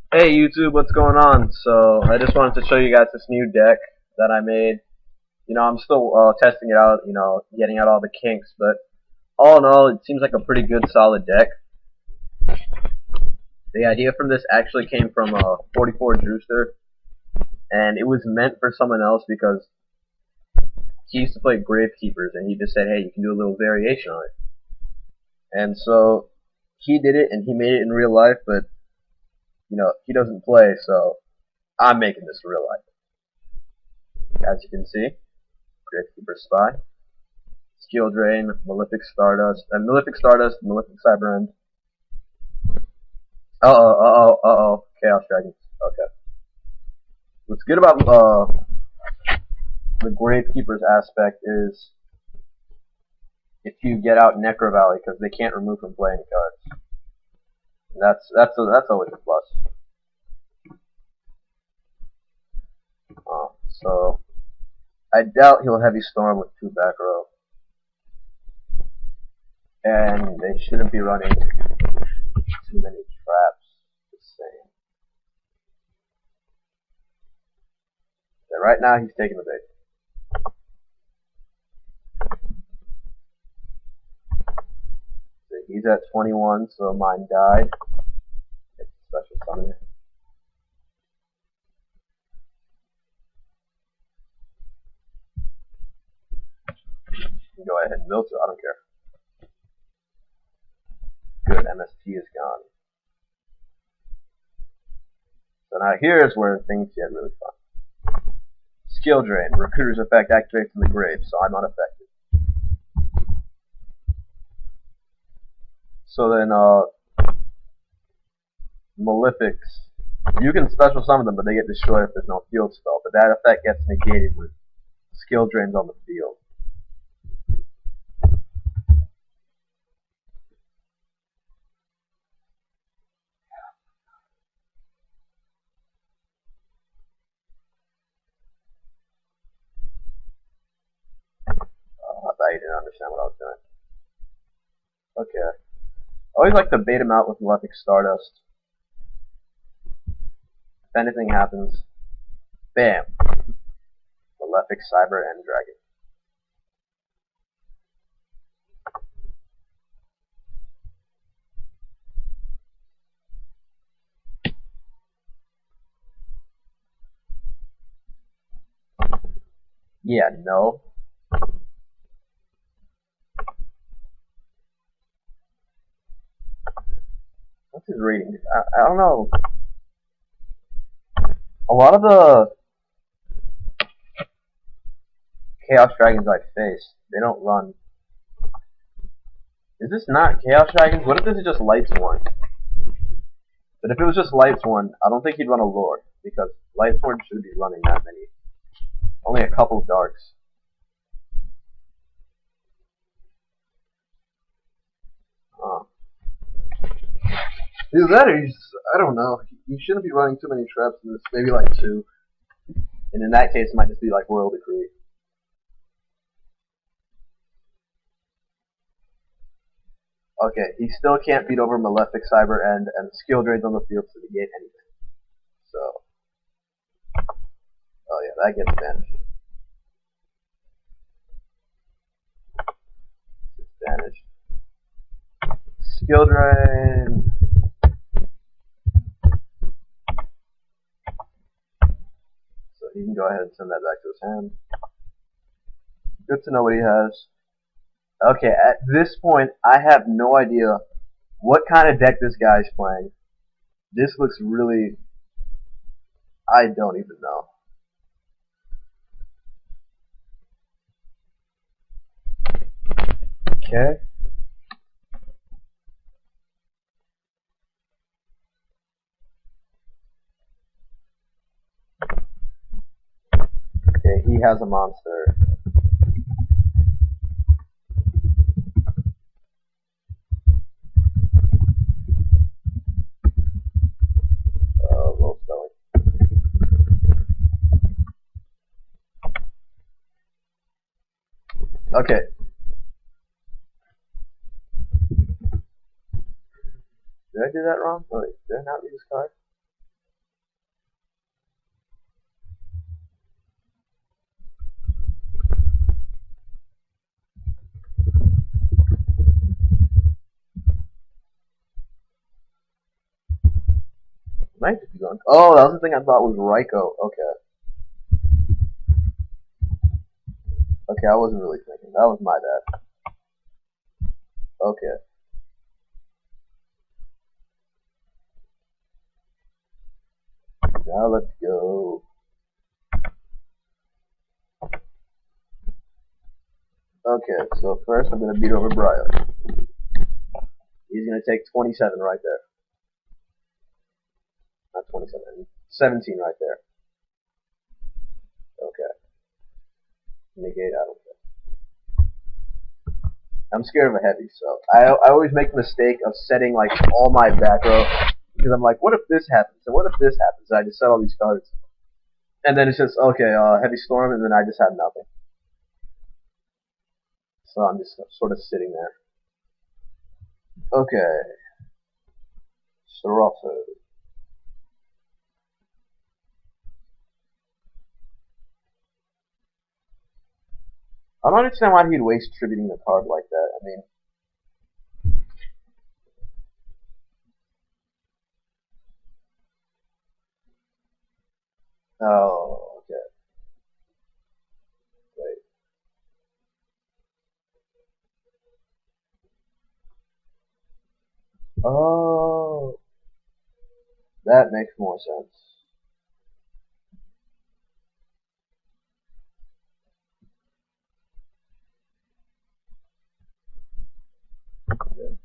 Hey YouTube, what's going on? So I just wanted to show you guys this new deck that I made. I'm still testing it out, getting out all the kinks, but all in all, it seems like a pretty good solid deck. The idea from this actually came from 44 Drewster, and it was meant for someone else because he used to play Gravekeepers, and he just said, hey, you can do a little variation on it. And so he did it, and he made it in real life, but, he doesn't play, so I'm making this real life. As you can see, Gravekeeper Spy. Skill Drain, Malefic Stardust, Malefic Cyber End. Chaos Dragons. Okay. What's good about the Gravekeeper's aspect is if you get out Necro Valley, because they can't remove from playing cards. That's always a plus. So I doubt he'll Heavy Storm with 2 back row, and they shouldn't be running too many traps. Just saying. Yeah, right now he's taking the bait. He's at 21, so mine died. It's a special summon. You can go ahead and milk it, I don't care. Good, MST is gone. So now here's where things get really fun. Skill Drain. Recruiter's effect activates in the grave, so I'm unaffected. So then, Malefics. You can special summon them, but they get destroyed if there's no field spell. But that effect gets negated with Skill Drains on the field. I thought you didn't understand what I was doing. Okay. I always like to bait him out with Malefic Stardust. If anything happens, bam! Malefic Cyber End Dragon. Yeah, no. What's his rating? I don't know. A lot of the Chaos Dragons I face, they don't run. Is this not Chaos Dragons? What if this is just Lightsworn? But if it was just Lightsworn, I don't think he'd run a Lord, because Lightsworn should be running that many. Only a couple Darks. Oh. Either that or I don't know. He shouldn't be running too many traps in this, maybe like 2. And in that case, it might just be like Royal Decree. Okay, he still can't beat over Malefic Cyber End, and Skill Drains on the field to negate anything. So, oh yeah, that gets banished. Banished. Skill Drain. So he can go ahead and send that back to his hand. Good to know what he has. Okay, at this point, I have no idea what kind of deck this guy's playing. This looks really... I don't even know. Okay. Okay, he has a monster. Low spelling. Okay. Did I do that wrong? Oh, wait, did I not read this card? might just be going. Oh, that was the thing I thought was Raikou. Okay. Okay, I wasn't really thinking. That was my bad. Okay. Now let's go. Okay, so first I'm gonna beat over Brian. He's gonna take 27 right there. Not 27, 17 right there. Okay. Negate out of it. I'm scared of a heavy, so I always make the mistake of setting like all my back row because I'm like, what if this happens? And what if this happens? And I just set all these cards. And then it's just, okay, heavy storm, and then I just have nothing. So I'm just sort of sitting there. Okay. Sorothel. I don't understand why he'd waste tributing the card like that. I mean, oh, okay. Wait. Oh, that makes more sense. Okay.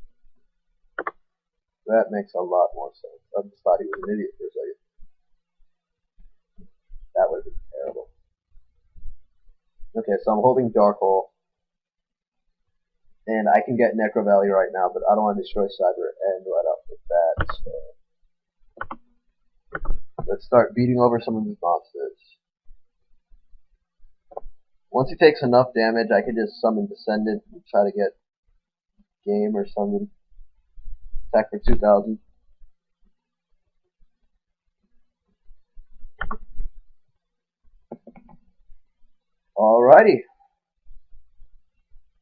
That makes a lot more sense. I just thought he was an idiot for a second. That would have been terrible. Okay, so I'm holding Dark Hole. And I can get Necro Valley right now, but I don't want to destroy Cyber and let up with that. So let's start beating over some of these monsters. Once he takes enough damage, I can just summon Descendant and try to get game or something. Attack for 2,000. Alrighty.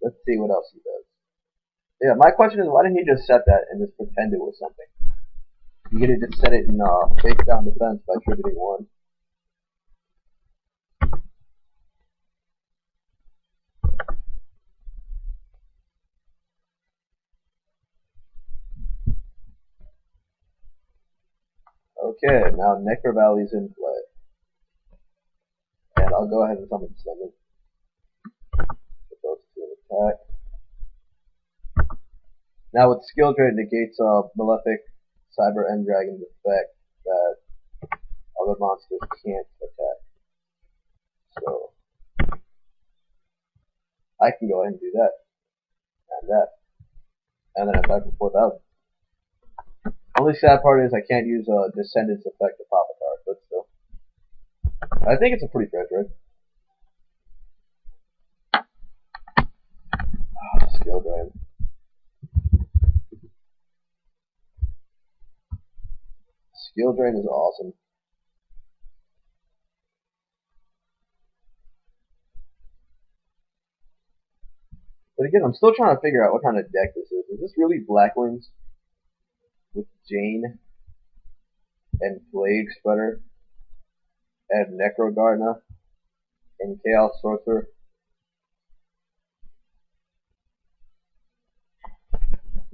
Let's see what else he does. Yeah, my question is, why didn't he just set that and just pretend it was something? You could have just set it in face down defense by tributing 1. Okay, now Necro Valley's in play. And I'll go ahead and summon Descendant. Put those 2 in attack. Now with Skill Drain negates Malefic, Cyber, and Dragon's effect that other monsters can't attack. So I can go ahead and do that. And that. And then attack for 4,000. Only sad part is I can't use Descendant's effect to pop a card, but still. I think it's a pretty fair trade. Skill Drain. Skill Drain is awesome. But again, I'm still trying to figure out what kind of deck this is. Is this really Blackwings with Jane and Plague Spreader and Necro Gardener and Chaos Sorcerer?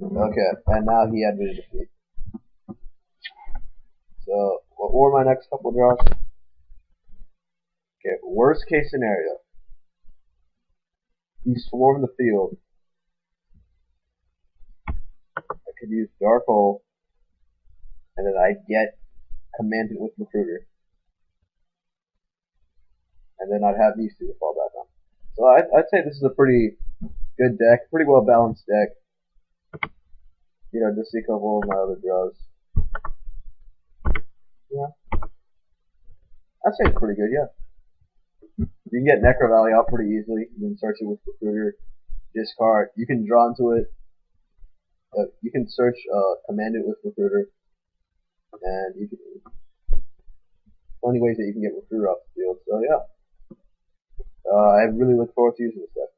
Okay, and now he had me to defeat. So, what were my next couple draws? Okay, worst case scenario. You swarm the field. I could use Dark Hole, and then I'd get Commandant with Recruiter. And then I'd have these 2 to fall back on. So I'd say this is a pretty good deck, pretty well balanced deck. You know, just see a couple of my other draws. Yeah. I'd say it's pretty good, yeah. You can get Necro Valley out pretty easily. You can search it with Recruiter, discard. You can draw into it. You can search Commandant with Recruiter. And you can plenty ways that you can get Recruiter off the field. So yeah. I really look forward to using this deck.